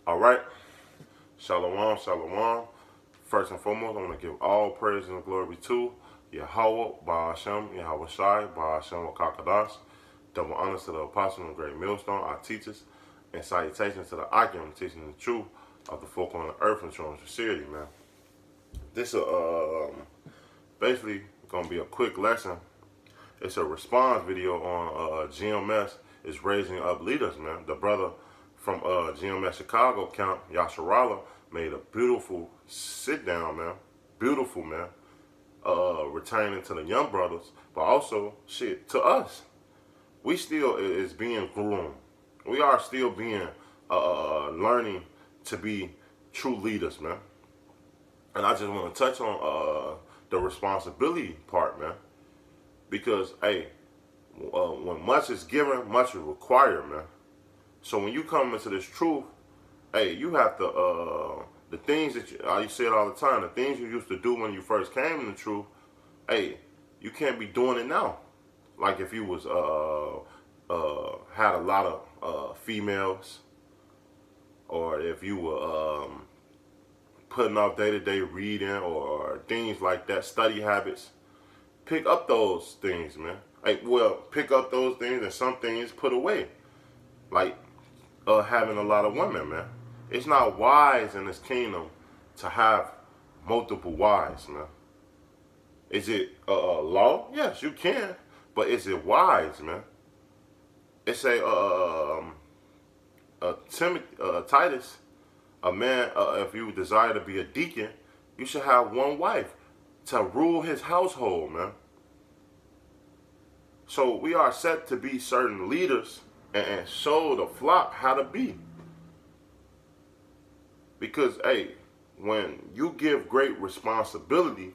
All right. Shalom, shalom. First and foremost, I want to give all praise and glory to Yahweh, Ba'ashem, Yahweh Shai, Ba'ashem, Wakakadas. Double honors to the apostle and great millstone, our teachers, and salutations to the Akim, teaching the truth of the folk on the earth and showing sincerity, man. This is basically going to be a quick lesson. It's a response video on GMS is raising up leaders, man. The brother from GMS Chicago camp, Yasharala, made a beautiful sit down, man. Beautiful, man. Returning to the young brothers, but also, to us. We still is being groomed. We are still being learning to be true leaders, man. And I just want to touch on the responsibility part, man. Because, hey, when much is given, much is required, man. So when you come into this truth, hey, you have to, the things that you say it all the time, the things you used to do when you first came in the truth, hey, you can't be doing it now. Like if you was, had a lot of females, or if you were putting off day-to-day reading or things like that, study habits, pick up those things, man. Like, well, pick up those things and some things put away. Like having a lot of women, man. It's not wise in this kingdom to have multiple wives, man. Is it law? Yes, you can. But is it wise, man? It's Titus, a man, if you desire to be a deacon, you should have one wife to rule his household, man. So we are set to be certain leaders and show the flock how to be. Because, hey, when you give great responsibility,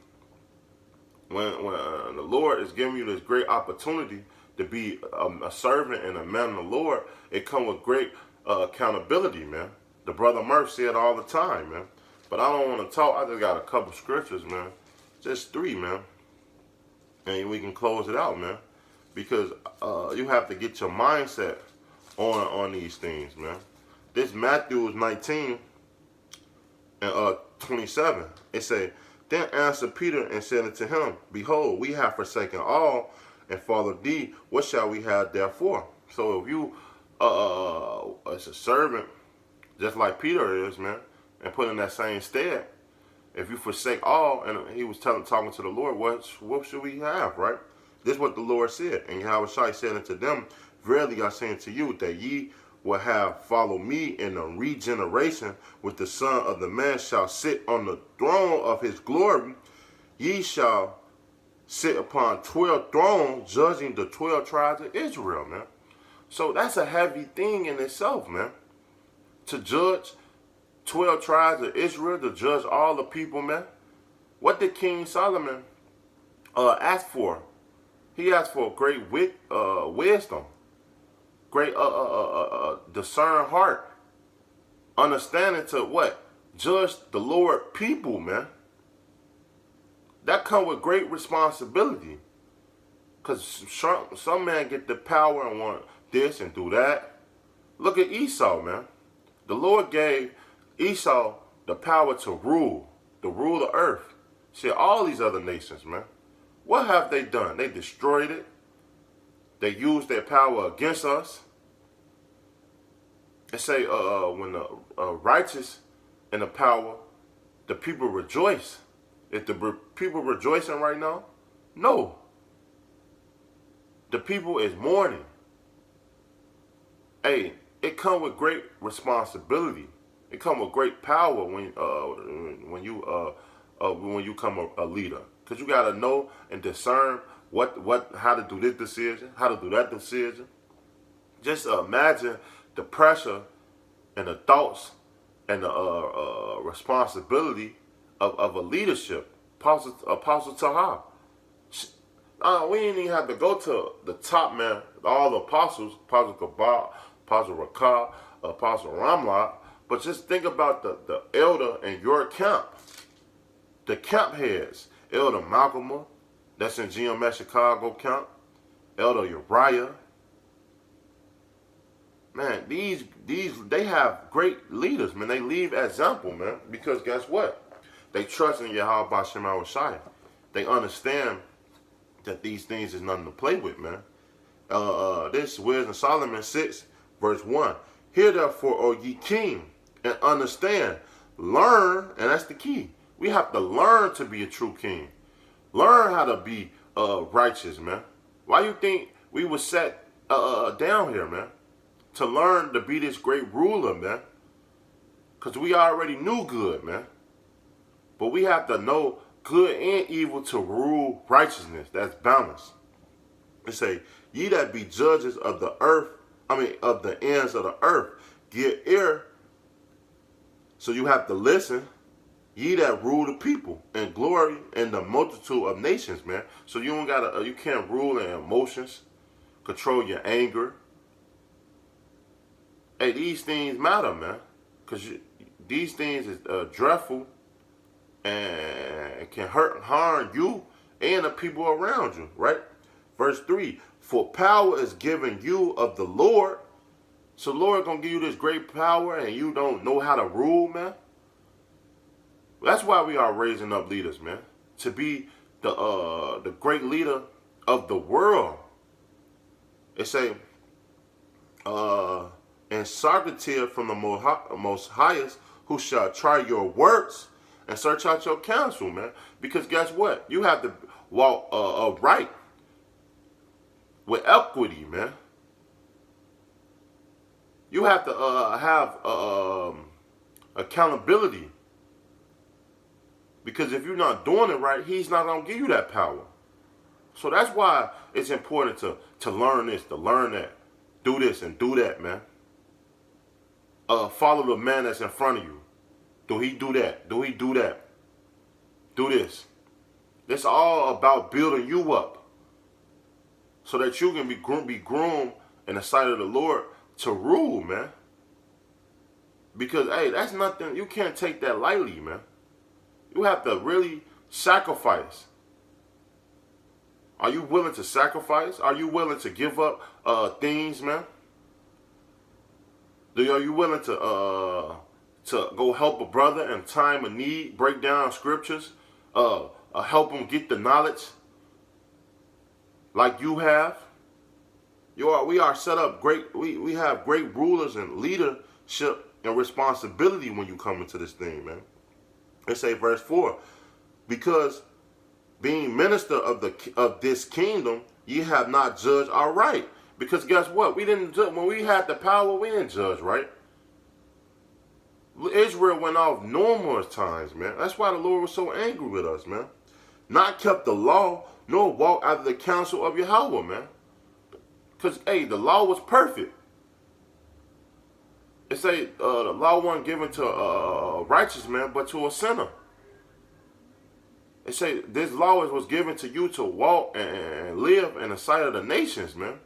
when the Lord is giving you this great opportunity to be a servant and a man of the Lord, it comes with great accountability, man. The brother Murph said all the time, man. But I don't want to talk. I just got a couple scriptures, man. Just 3, man. And we can close it out, man. Because you have to get your mindset on these things, man. This Matthew 19 and 27. It say, then answered Peter and said unto him, behold, we have forsaken all and followed thee. What shall we have therefore? So if you as a servant, just like Peter is, man, and put in that same stead, if you forsake all, and he was talking to the Lord, what should we have, right? This is what the Lord said. And Yahushua said unto them, verily I say unto you, that ye will have followed me in the regeneration, with the Son of the Man shall sit on the throne of his glory. Ye shall sit upon 12 thrones, judging the 12 tribes of Israel, man. So that's a heavy thing in itself, man. To judge 12 tribes of Israel, to judge all the people, man. What did King Solomon ask for? He asked for great wisdom, great discern heart, understanding to what? Judge the Lord people, man. That comes with great responsibility. Because some man get the power and want this and do that. Look at Esau, man. The Lord gave Esau the power to rule the earth. See, all these other nations, man. What have they done? They destroyed it. They used their power against us. They say when the righteous in the power, the people rejoice. Is the people rejoicing right now? No. The people is mourning. Hey, it comes with great responsibility. It comes with great power when you come a leader. Because you got to know and discern how to do this decision, how to do that decision. Just imagine the pressure and the thoughts and the responsibility of a leadership. Apostle Taha. We didn't even have to go to the top, man. All the apostles, Apostle Kabal, Apostle Rakah, Apostle Ramla. But just think about the elder in your camp. The camp heads. Elder Malcolm, that's in GMS Chicago camp. Elder Uriah. Man, they have great leaders, man. They leave example, man. Because guess what? They trust in Yahweh Bashem Shai. They understand that these things is nothing to play with, man. This Wisdom Solomon 6, verse 1. Hear therefore, O ye king, and understand. Learn, and that's the key. We have to learn to be a true king. Learn how to be righteous, man. Why you think we were set down here, man? To learn to be this great ruler, man. Because we already knew good, man. But we have to know good and evil to rule righteousness. That's balance. It say, ye that be judges of the earth, of the ends of the earth, give ear. So you have to listen. Ye that rule the people and glory in the multitude of nations, man. So you don't gotta, you can't rule in emotions, control your anger. Hey, these things matter, man, because these things is dreadful and can hurt and harm you and the people around you, right? Verse 3, for power is given you of the Lord. So Lord gonna give you this great power and you don't know how to rule, man. That's why we are raising up leaders, man. To be the great leader of the world. It say, and Socrates from the most highest, who shall try your works and search out your counsel, man. Because guess what? You have to walk right with equity, man. You have to have accountability. Because if you're not doing it right, he's not going to give you that power. So that's why it's important to learn this, to learn that. Do this and do that, man. Follow the man that's in front of you. Do he do that? Do he do that? Do this. It's all about building you up so that you can be groomed in the sight of the Lord to rule, man. Because, hey, that's nothing. You can't take that lightly, man. You have to really sacrifice. Are you willing to sacrifice? Are you willing to give up things, man? Are you willing to go help a brother in time of need, break down scriptures, help him get the knowledge like you have? We are set up great. We have great rulers and leadership and responsibility when you come into this thing, man. It say verse 4, because being minister of this kingdom, ye have not judged aright. Because guess what? We didn't judge when we had the power. We didn't judge right. Israel went off numerous times, man. That's why the Lord was so angry with us, man. Not kept the law, nor walked out of the counsel of Yahweh, man. Because hey, the law was perfect. It say the law wasn't given to a righteous man, but to a sinner. It say this law was given to you to walk and live in the sight of the nations, man.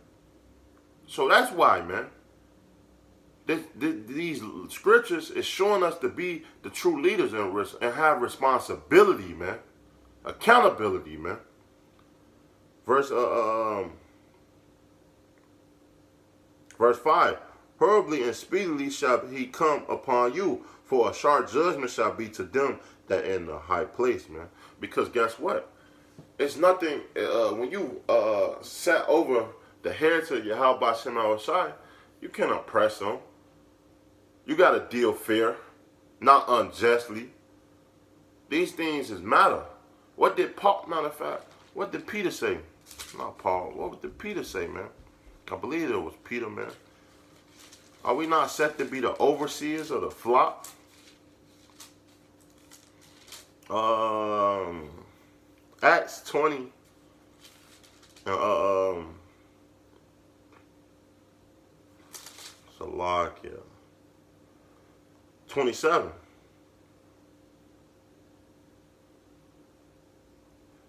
So that's why, man. These scriptures is showing us to be the true leaders and have responsibility, man. Accountability, man. Verse 5. Hurriedly and speedily shall he come upon you, for a sharp judgment shall be to them that in the high place, man. Because guess what? It's nothing, when you set over the heritage of Yahweh Bashem Shai, you can't oppress them. You got to deal fair, not unjustly. These things is matter. What did Paul, matter of fact, what did Peter say? Not Paul. What did Peter say, man? I believe it was Peter, man. Are we not set to be the overseers of the flock? Acts 20. Salakia. 27.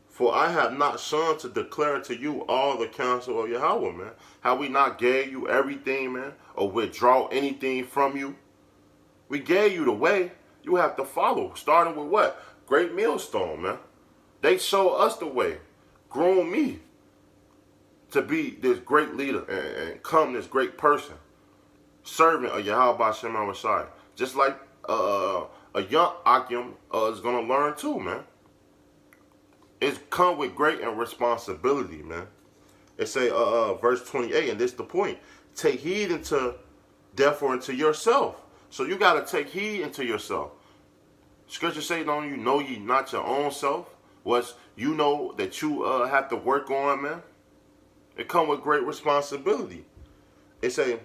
For I have not shunned to declare to you all the counsel of Yahweh, man. Have we not gave you everything, man? Or withdraw anything from you? We gave you the way. You have to follow. Starting with what? Great Millstone, man. They show us the way. Groom me to be this great leader and come this great person. servant of Yahweh Shema Rashai. Just like a young Akim is going to learn too, man. It's come with great and responsibility, man. It say, verse 28, and this the point. Take heed therefore into yourself. So you got to take heed into yourself. Scripture say, don't you know ye not your own self? What you know that you have to work on, man. It come with great responsibility. It say,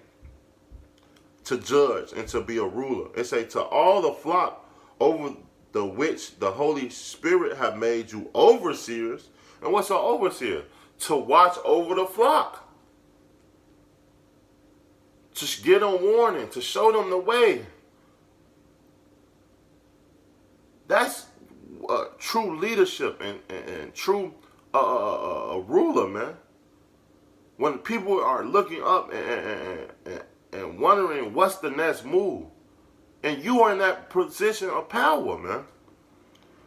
to judge and to be a ruler. It say, to all the flock over the which the Holy Spirit have made you overseers. And what's an overseer? To watch over the flock. To give them warning, to show them the way. That's true leadership and true ruler, man. When people are looking up and wondering what's the next move, and you are in that position of power, man,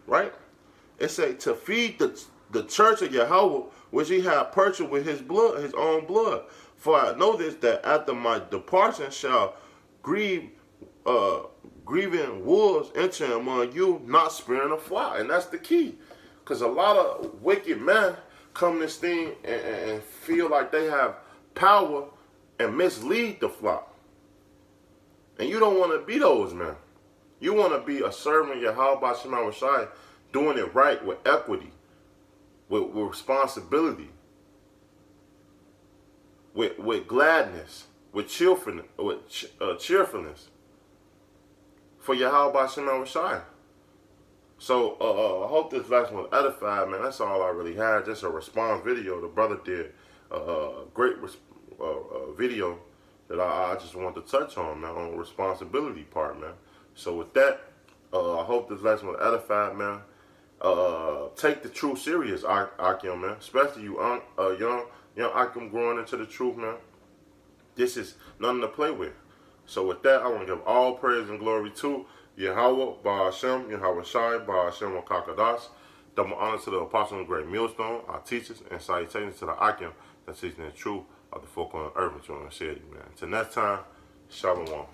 right? It say to feed the church of Yahweh, which he had purchased with his blood, his own blood. For I know this, that after my departure shall grieving wolves enter among you, not sparing a flock. And that's the key. Because a lot of wicked men come this thing and feel like they have power and mislead the flock. And you don't want to be those men. You want to be a servant of Yahweh Shema Rashai, doing it right with equity, with responsibility, with gladness, with cheerfulness, for Yahweh Shema Rashai. So I hope this lesson was edified, man. That's all I really had. Just a response video. The brother did a great video that I just want to touch on, man, on the responsibility part, man. So with that, I hope this lesson was edified, man. Take the truth serious, Akim, man. Especially you young Akim growing into the truth, man. This is nothing to play with. So with that, I want to give all praise and glory to Yahweh, Ba'ashem, Yahweh Shai, Ba'ashem, Wakakadas. Double honor to the apostle of the great millstone, our teachers, and salutations to the Akim that's teaching the truth of the folk on earth, which you want to share, man. Till next time, Shalom.